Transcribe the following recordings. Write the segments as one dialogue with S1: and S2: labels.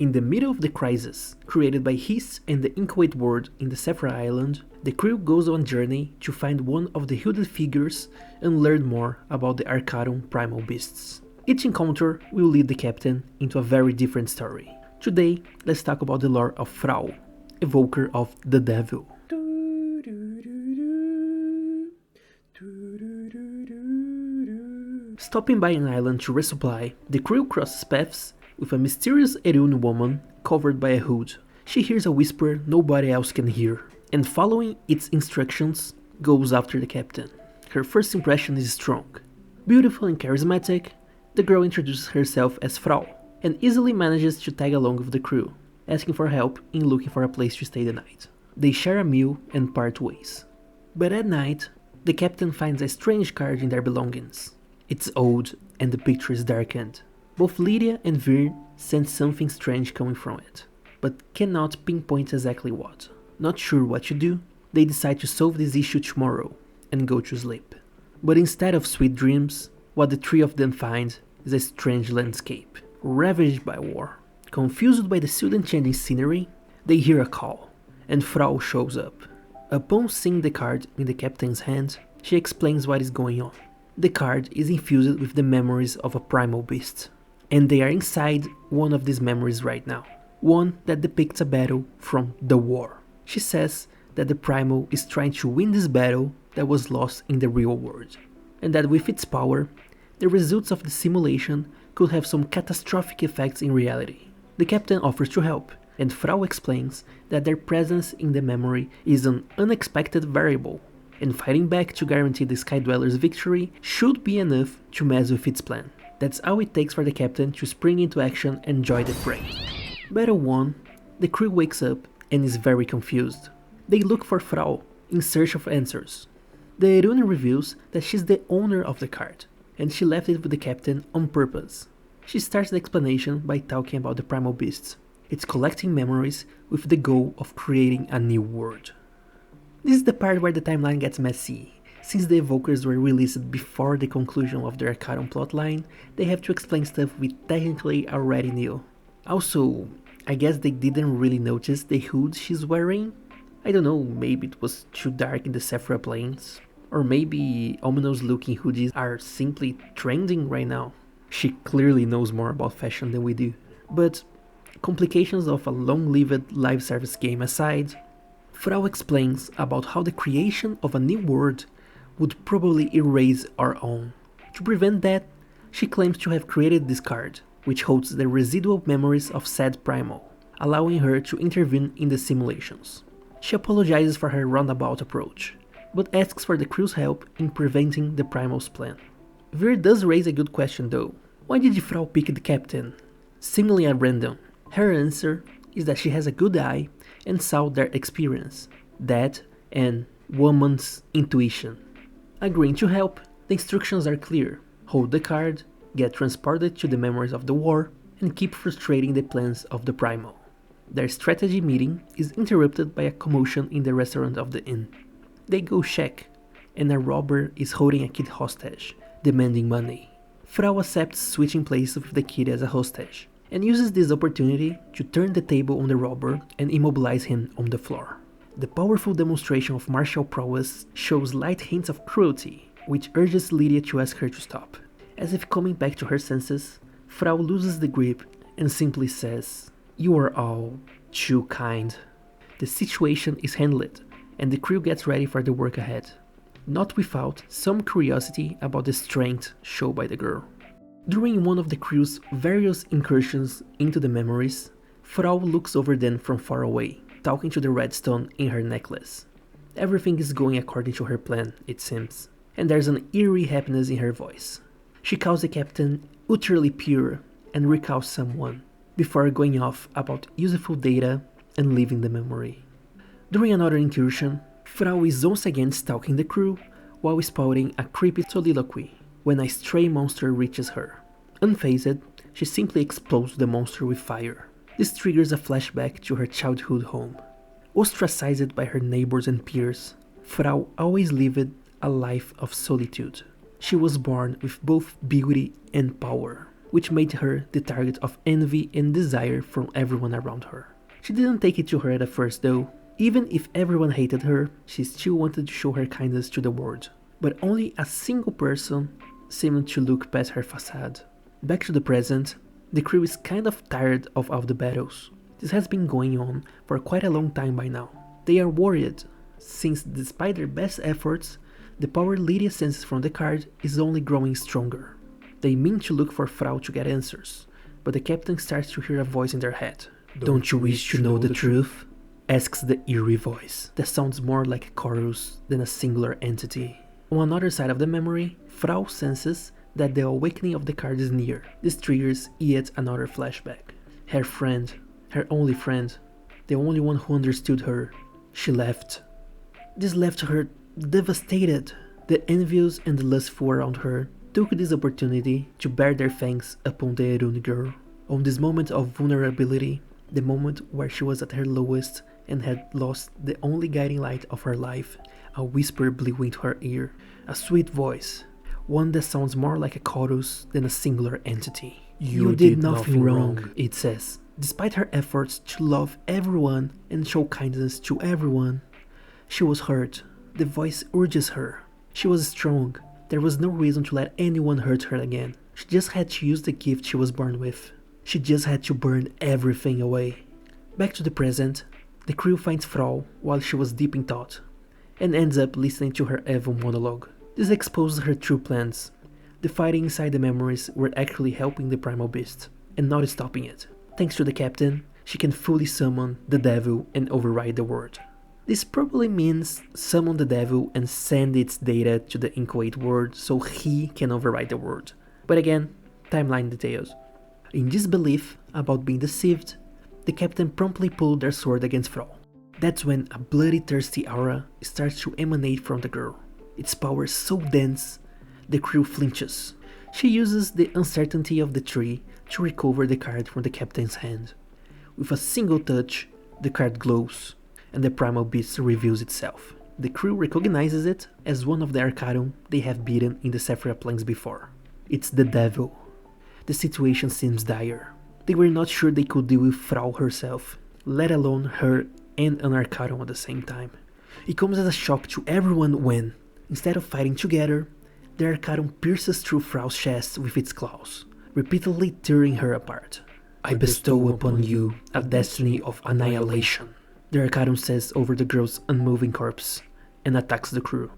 S1: In the middle of the crisis created by Hiss and the Inchoate World in the Sephra Island, the crew goes on a journey to find one of the hooded figures and learn more about the Arcarum Primal Beasts. Each encounter will lead the captain into a very different story. Today, let's talk about the lore of Fraux, evoker of the devil. Stopping by an island to resupply, the crew crosses paths with a mysterious Erun woman covered by a hood. She hears a whisper nobody else can hear, and following its instructions, goes after the captain. Her first impression is strong. Beautiful and charismatic, the girl introduces herself as Fraux, and easily manages to tag along with the crew, asking for help in looking for a place to stay the night. They share a meal and part ways. But at night, the captain finds a strange card in their belongings. It's old and the picture is darkened. Both Lydia and Vir sense something strange coming from it, but cannot pinpoint exactly what. Not sure what to do, they decide to solve this issue tomorrow and go to sleep. But instead of sweet dreams, what the three of them find is a strange landscape, ravaged by war. Confused by the sudden changing scenery, they hear a call, and Frau shows up. Upon seeing the card in the captain's hand, she explains what is going on. The card is infused with the memories of a primal beast, and they are inside one of these memories right now, one that depicts a battle from the war. She says that the primal is trying to win this battle that was lost in the real world, and that with its power, the results of the simulation could have some catastrophic effects in reality. The captain offers to help, and Frau explains that their presence in the memory is an unexpected variable, and fighting back to guarantee the Sky Dweller's victory should be enough to mess with its plan. That's all it takes for the captain to spring into action and join the fray. Battle 1, the crew wakes up and is very confused. They look for Frau in search of answers. The Eruna reveals that she's the owner of the card, and she left it with the captain on purpose. She starts the explanation by talking about the primal beasts. It's collecting memories with the goal of creating a new world. This is the part where the timeline gets messy. Since the evokers were released before the conclusion of the Arcarum plotline, they have to explain stuff we technically already knew. Also, I guess they didn't really notice the hood she's wearing. I don't know, maybe it was too dark in the Sephra plains. Or maybe ominous looking hoodies are simply trending right now. She clearly knows more about fashion than we do. But complications of a long-lived live service game aside, Frau explains about how the creation of a new world would probably erase our own. To prevent that, she claims to have created this card, which holds the residual memories of said primal, allowing her to intervene in the simulations. She apologizes for her roundabout approach, but asks for the crew's help in preventing the primal's plan. Vir does raise a good question though. Why did Frau pick the captain? Seemingly at random. Her answer is that she has a good eye and saw their experience, that and woman's intuition. Agreeing to help, the instructions are clear. Hold the card, get transported to the memories of the war, and keep frustrating the plans of the primal. Their strategy meeting is interrupted by a commotion in the restaurant of the inn. They go check, and a robber is holding a kid hostage, demanding money. Frau accepts switching places with the kid as a hostage, and uses this opportunity to turn the table on the robber and immobilize him on the floor. The powerful demonstration of martial prowess shows light hints of cruelty, which urges Lydia to ask her to stop. As if coming back to her senses, Frau loses the grip and simply says, "You are all too kind." The situation is handled, and the crew gets ready for the work ahead, not without some curiosity about the strength shown by the girl. During one of the crew's various incursions into the memories, Frau looks over them from far away, talking to the redstone in her necklace. Everything is going according to her plan, it seems, and there's an eerie happiness in her voice. She calls the captain utterly pure and recalls someone, before going off about useful data and leaving the memory. During another incursion, Frau is once again stalking the crew while spouting a creepy soliloquy when a stray monster reaches her. Unfazed, she simply explodes the monster with fire. This triggers a flashback to her childhood home. Ostracized by her neighbors and peers, Frau always lived a life of solitude. She was born with both beauty and power. which made her the target of envy and desire from everyone around her. She didn't take it to heart at first though. Even if everyone hated her, she still wanted to show her kindness to the world. But only a single person seemed to look past her facade. Back to the present, the crew is kind of tired of all the battles. This has been going on for quite a long time by now. They are worried, since despite their best efforts, the power Lydia senses from the card is only growing stronger. They mean to look for Fraux to get answers, but the captain starts to hear a voice in their head. Don't you wish to know the truth? Asks the eerie voice, that sounds more like a chorus than a singular entity. On another side of the memory, Frau senses that the awakening of the card is near. This triggers yet another flashback. Her friend, her only friend, the only one who understood her, she left. This left her devastated. The envious and the lustful around her took this opportunity to bear their fangs upon the Erun girl. On this moment of vulnerability, the moment where she was at her lowest and had lost the only guiding light of her life, a whisper blew into her ear, a sweet voice, one that sounds more like a chorus than a singular entity. You did nothing wrong, it says. Despite her efforts to love everyone and show kindness to everyone, she was hurt. The voice urges her. She was strong. There was no reason to let anyone hurt her again. She just had to use the gift she was born with. She just had to burn everything away. Back to the present, the crew finds Frau while she was deep in thought, and ends up listening to her evil monologue. This exposes her true plans. The fighting inside the memories were actually helping the Primal Beast, and not stopping it. Thanks to the captain, she can fully summon the devil and override the world. This probably means summon the devil and send its data to the Inchoate World so he can override the world. But again, timeline details. In disbelief about being deceived, the captain promptly pulled their sword against Fraux. That's when a bloody thirsty aura starts to emanate from the girl. Its power so dense, the crew flinches. She uses the uncertainty of the tree to recover the card from the captain's hand. With a single touch, the card glows, and the Primal Beast reveals itself. The crew recognizes it as one of the Arcarum they have beaten in the Sephira Plains before. It's the devil. The situation seems dire. They were not sure they could deal with Frau herself, let alone her and an Arcarum at the same time. It comes as a shock to everyone when, instead of fighting together, the Arcarum pierces through Frau's chest with its claws, repeatedly tearing her apart. I bestow upon you a destiny of annihilation, the Arcarum says over the girl's unmoving corpse, and attacks the crew.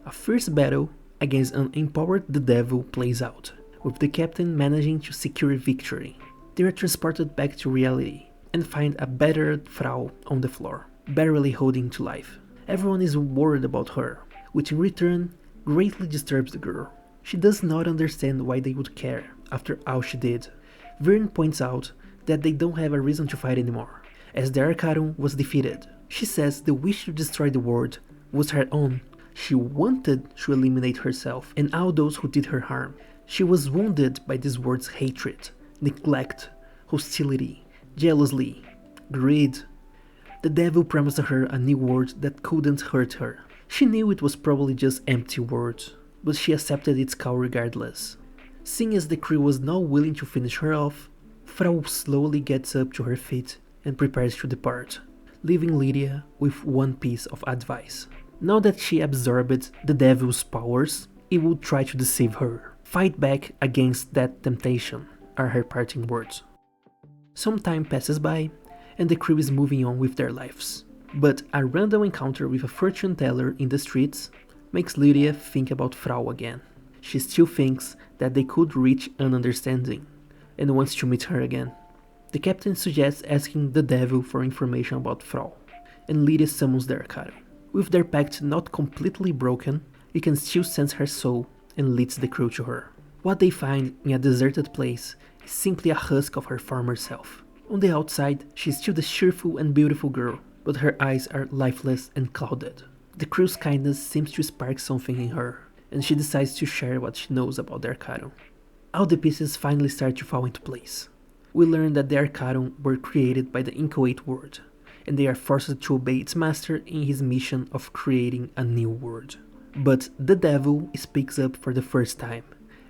S1: A fierce battle against an empowered the devil plays out, with the captain managing to secure victory. They are transported back to reality and find a battered Frau on the floor, barely holding to life. Everyone is worried about her, which in return greatly disturbs the girl. She does not understand why they would care after all she did. Vern points out that they don't have a reason to fight anymore, as the Arcarum was defeated. She says the wish to destroy the world was her own. She wanted to eliminate herself and all those who did her harm. She was wounded by this world's hatred, neglect, hostility, jealousy, greed. The devil promised her a new world that couldn't hurt her. She knew it was probably just empty words, but she accepted its call regardless. Seeing as the crew was now willing to finish her off, Frau slowly gets up to her feet and prepares to depart, leaving Lydia with one piece of advice. Now that she absorbed the devil's powers, it would try to deceive her. Fight back against that temptation, are her parting words. Some time passes by, and the crew is moving on with their lives. But a random encounter with a fortune teller in the streets makes Lydia think about Frau again. She still thinks that they could reach an understanding, and wants to meet her again. The captain suggests asking the devil for information about Frau, and Lydia summons the Arcarum. With their pact not completely broken, you can still sense her soul and leads the crew to her. What they find in a deserted place is simply a husk of her former self. On the outside, she is still the cheerful and beautiful girl, but her eyes are lifeless and clouded. The crew's kindness seems to spark something in her, and she decides to share what she knows about the Arcarum. All the pieces finally start to fall into place. We learn that the Arcarum were created by the Inchoate World, and they are forced to obey its master in his mission of creating a new world. But the devil speaks up for the first time,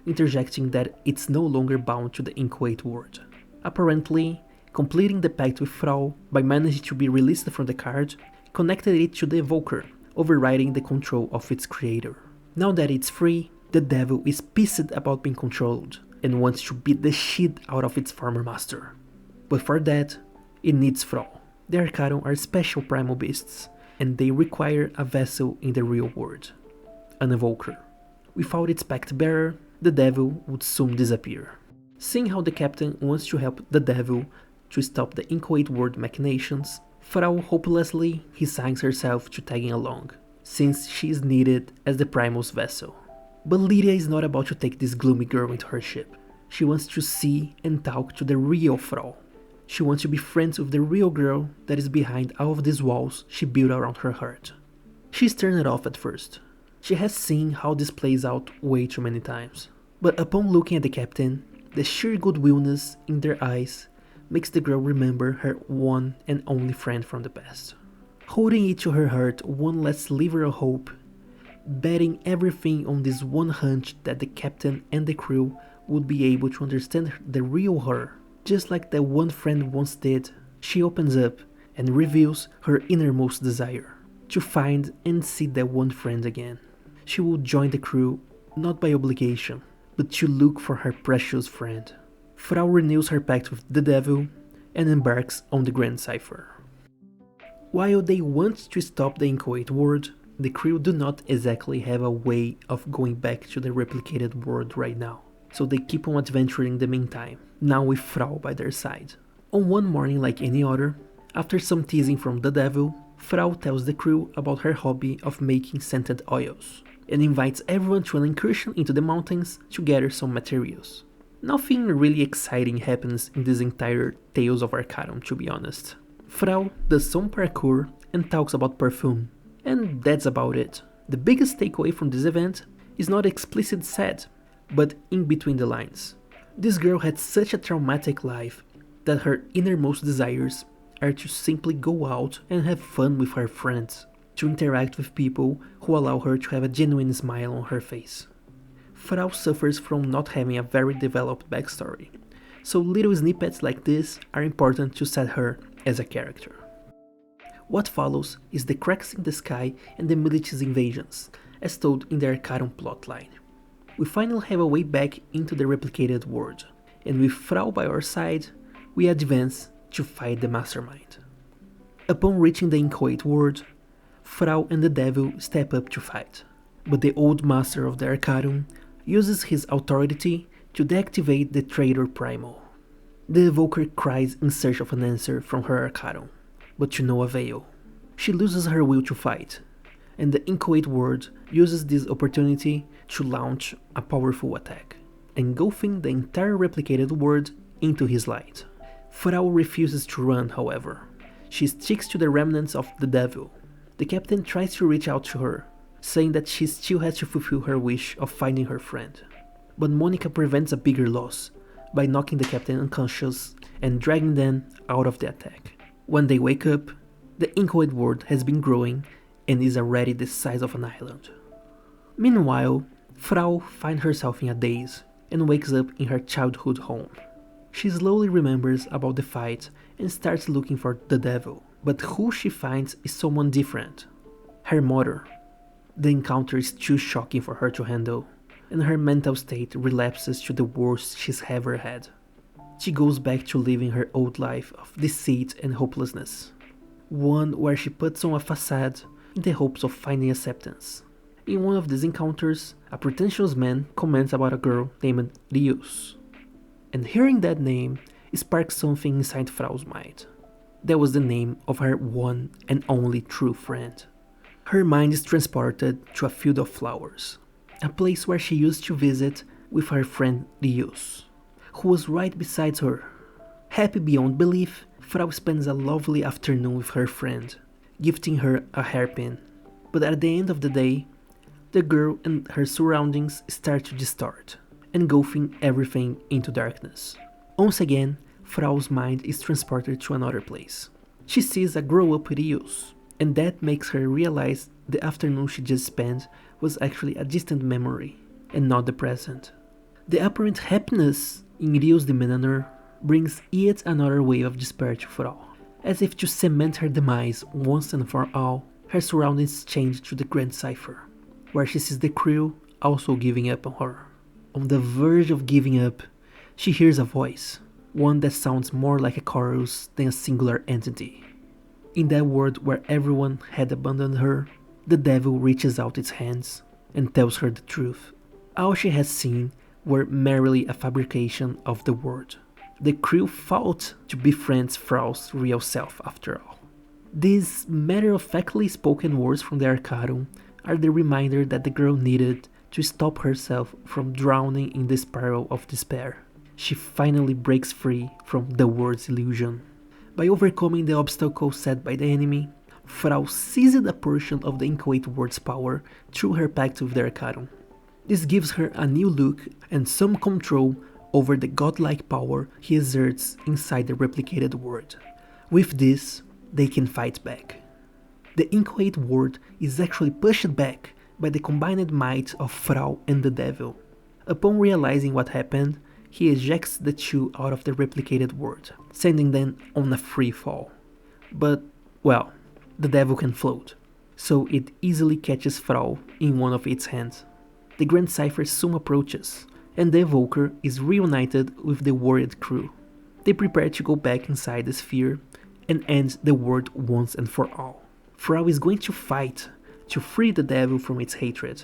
S1: interjecting that it's no longer bound to the Inchoate World. Apparently, completing the pact with Fraux by managing to be released from the card connected it to the evoker, overriding the control of its creator. Now that it's free, the devil is pissed about being controlled and wants to beat the shit out of its former master. But for that, it needs Fraux. The Arcarum are special primal beasts, and they require a vessel in the real world, an evoker. Without its pact bearer, the devil would soon disappear. Seeing how the captain wants to help the devil to stop the Inchoate World machinations, Fraux hopelessly resigns herself to tagging along, since she is needed as the Primal's vessel. But Lydia is not about to take this gloomy girl into her ship. She wants to see and talk to the real Fraux. She wants to be friends with the real girl that is behind all of these walls she built around her heart. She's turned off at first. She has seen how this plays out way too many times. But upon looking at the captain, the sheer goodwillness in their eyes makes the girl remember her one and only friend from the past. Holding it to her heart one last sliver of hope, betting everything on this one hunch that the captain and the crew would be able to understand the real her, just like that one friend once did, she opens up and reveals her innermost desire, to find and see that one friend again. She will join the crew, not by obligation, but to look for her precious friend. Fraux renews her pact with the devil and embarks on the Grand Cipher. While they want to stop the Inchoate World, the crew do not exactly have a way of going back to the replicated world right now, so they keep on adventuring in the meantime, now with Fraux by their side. On one morning like any other, after some teasing from the devil, Fraux tells the crew about her hobby of making scented oils, and invites everyone to an incursion into the mountains to gather some materials. Nothing really exciting happens in this entire Tales of Arcarum, to be honest. Fraux does some parkour and talks about perfume, and that's about it. The biggest takeaway from this event is not explicit said, but in between the lines. This girl had such a traumatic life that her innermost desires are to simply go out and have fun with her friends, to interact with people who allow her to have a genuine smile on her face. Fraux suffers from not having a very developed backstory, so little snippets like this are important to set her as a character. What follows is the cracks in the sky and the miiiiight's invasions, as told in the Arcarum plotline. We finally have a way back into the replicated world, and with Fraux by our side, we advance to fight the mastermind. Upon reaching the Inchoate World, Fraux and the devil step up to fight, but the old master of the Arcarum uses his authority to deactivate the traitor Primal. The evoker cries in search of an answer from her Arcarum, but to no avail. She loses her will to fight, and the Inchoate World uses this opportunity to launch a powerful attack, engulfing the entire replicated world into his light. Fraux refuses to run, however. She sticks to the remnants of the devil. The captain tries to reach out to her, saying that she still has to fulfill her wish of finding her friend. But Monica prevents a bigger loss by knocking the captain unconscious and dragging them out of the attack. When they wake up, the Inchoate World has been growing and is already the size of an island. Meanwhile, Fraux finds herself in a daze and wakes up in her childhood home. She slowly remembers about the fight and starts looking for the devil, but who she finds is someone different. Her mother. The encounter is too shocking for her to handle, and her mental state relapses to the worst she's ever had. She goes back to living her old life of deceit and hopelessness, one where she puts on a facade in the hopes of finding acceptance. In one of these encounters, a pretentious man comments about a girl named Rios, and hearing that name sparks something inside Frau's mind. That was the name of her one and only true friend. Her mind is transported to a field of flowers, a place where she used to visit with her friend Rios, who was right beside her. Happy beyond belief, Frau spends a lovely afternoon with her friend, gifting her a hairpin. But at the end of the day, the girl and her surroundings start to distort, engulfing everything into darkness. Once again, Frau's mind is transported to another place. She sees a grow-up Rios, and that makes her realize the afternoon she just spent was actually a distant memory, and not the present. The apparent happiness in Rio's demeanor brings yet another wave of despair to Fraux. As if to cement her demise once and for all, her surroundings change to the Grand Cipher, where she sees the crew also giving up on her. On the verge of giving up, she hears a voice, one that sounds more like a chorus than a singular entity. In that world where everyone had abandoned her, the devil reaches out its hands and tells her the truth. All she has seen were merely a fabrication of the world. The crew fought to befriend Fraux's real self after all. These matter-of-factly spoken words from the Arcarum are the reminder that the girl needed to stop herself from drowning in the spiral of despair. She finally breaks free from the world's illusion. By overcoming the obstacle set by the enemy, Fraux seized a portion of the Inchoate World's power through her pact with the Arcarum. This gives her a new look and some control over the godlike power he exerts inside the replicated world. With this, they can fight back. The Inchoate World is actually pushed back by the combined might of Fraux and the devil. Upon realizing what happened, he ejects the two out of the replicated world, sending them on a free fall. But, well, the devil can float, so it easily catches Fraux in one of its hands. The Grand Cipher soon approaches, and the evoker is reunited with the worried crew. They prepare to go back inside the sphere and end the world once and for all. Fraux is going to fight to free the devil from its hatred.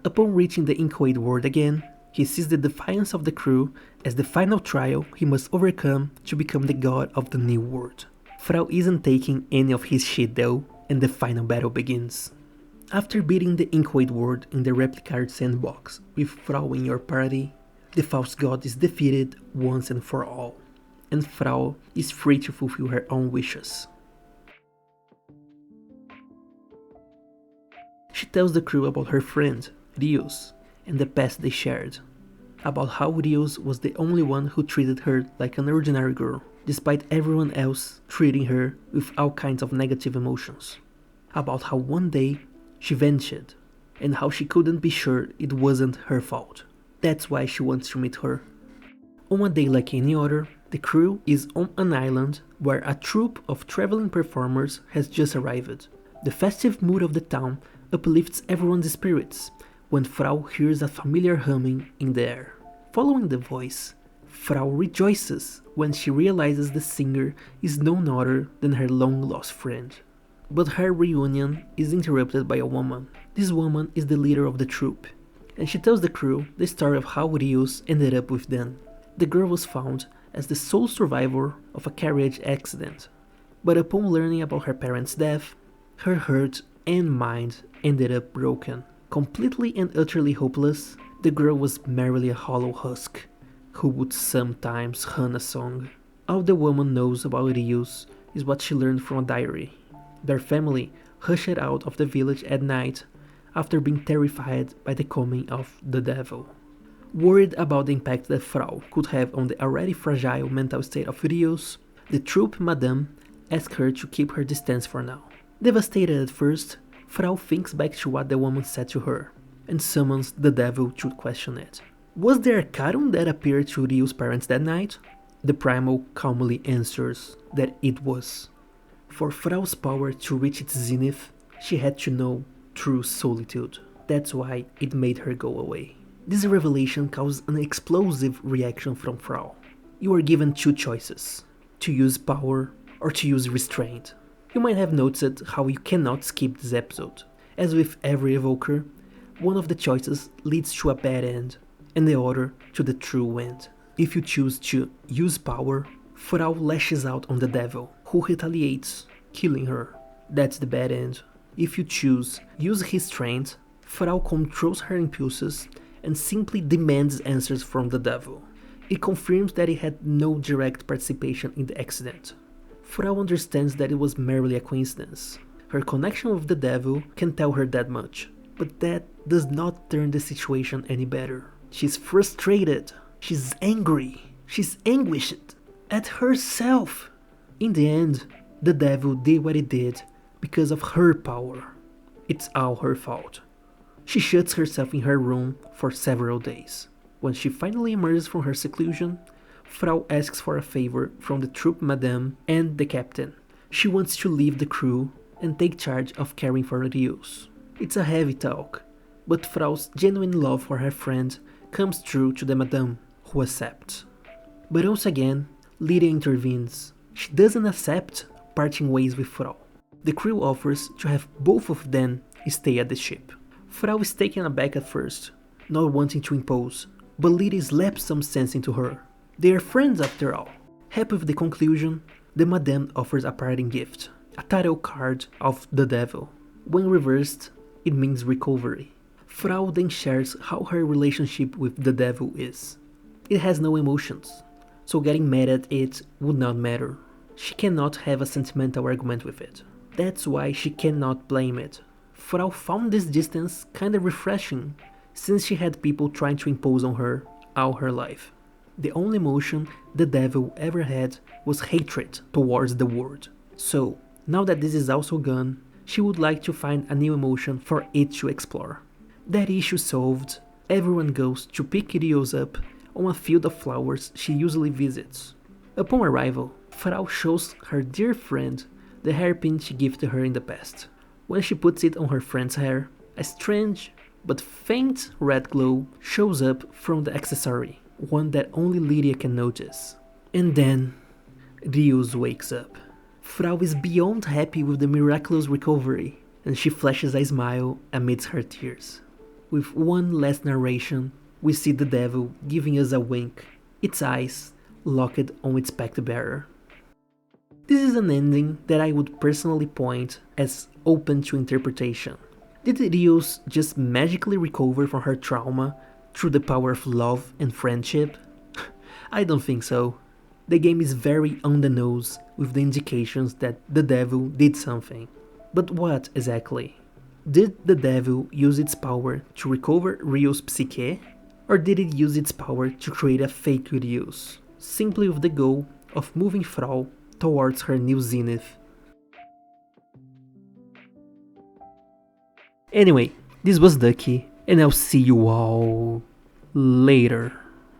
S1: Upon reaching the Inchoate World again, he sees the defiance of the crew as the final trial he must overcome to become the god of the new world. Fraux isn't taking any of his shit though, and the final battle begins. After beating the Inchoate World in the replicated sandbox with Fraux in your party, the false god is defeated once and for all, and Fraux is free to fulfill her own wishes. She tells the crew about her friend, Rios, and the past they shared, about how Rios was the only one who treated her like an ordinary girl, despite everyone else treating her with all kinds of negative emotions, about how one day she vanished, and how she couldn't be sure it wasn't her fault. That's why she wants to meet her. On a day like any other, the crew is on an island where a troupe of traveling performers has just arrived. The festive mood of the town uplifts everyone's spirits when Fraux hears a familiar humming in the air. Following the voice, Fraux rejoices when she realizes the singer is none other than her long-lost friend. But her reunion is interrupted by a woman. This woman is the leader of the troupe, and she tells the crew the story of how Rios ended up with them. The girl was found as the sole survivor of a carriage accident, but upon learning about her parents' death, her heart and mind ended up broken. Completely and utterly hopeless, the girl was merely a hollow husk, who would sometimes hum a song. All the woman knows about Rios is what she learned from a diary. Their family hushed out of the village at night after being terrified by the coming of the devil. Worried about the impact that Fraux could have on the already fragile mental state of Rios, the troupe madame asks her to keep her distance for now. Devastated at first, Fraux thinks back to what the woman said to her, and summons the devil to question it. Was there a Arcarum that appeared to Rios' parents that night? The Primal calmly answers that it was. For Fraux's power to reach its zenith, she had to know true solitude. That's why it made her go away. This revelation caused an explosive reaction from Fraux. You are given two choices, to use power or to use restraint. You might have noticed how you cannot skip this episode. As with every evoker, one of the choices leads to a bad end, and the other to the true end. If you choose to use power, Fraux lashes out on the devil, who retaliates, killing her. That's the bad end. If you choose use restraint, Fraux controls her impulses and simply demands answers from the devil. It confirms that he had no direct participation in the accident. Fraux understands that it was merely a coincidence. Her connection with the devil can tell her that much, but that does not turn the situation any better. She's frustrated, she's angry, she's anguished at herself. In the end, the devil did what he did because of her power. It's all her fault. She shuts herself in her room for several days. When she finally emerges from her seclusion, Frau asks for a favor from the troop madame and the captain. She wants to leave the crew and take charge of caring for Rios. It's a heavy talk, but Frau's genuine love for her friend comes through to the madame, who accepts. But once again, Lydia intervenes. She doesn't accept parting ways with Frau. The crew offers to have both of them stay at the ship. Frau is taken aback at first, not wanting to impose, but Lydia slaps some sense into her. They are friends after all. Happy with the conclusion, the madame offers a parting gift, a tarot card of the devil. When reversed, it means recovery. Frau then shares how her relationship with the devil is. It has no emotions, so getting mad at it would not matter. She cannot have a sentimental argument with it. That's why she cannot blame it. Frau found this distance kinda refreshing, since she had people trying to impose on her all her life. The only emotion the devil ever had was hatred towards the world. So, now that this is also gone, she would like to find a new emotion for it to explore. That issue solved, everyone goes to pick Rios up on a field of flowers she usually visits. Upon arrival, Frau shows her dear friend the hairpin she gifted her in the past. When she puts it on her friend's hair, a strange but faint red glow shows up from the accessory, one that only Lydia can notice. And then, Rios wakes up. Frau is beyond happy with the miraculous recovery, and she flashes a smile amidst her tears. With one last narration, we see the devil giving us a wink, its eyes locked on its pact bearer. This is an ending that I would personally point as open to interpretation. Did Rios just magically recover from her trauma through the power of love and friendship? I don't think so. The game is very on the nose with the indications that the devil did something. But what exactly? Did the devil use its power to recover Rios' psyche? Or did it use its power to create a fake Rios, simply with the goal of moving Frau towards her new zenith? Anyway, this was Ducky, and I'll see you all later.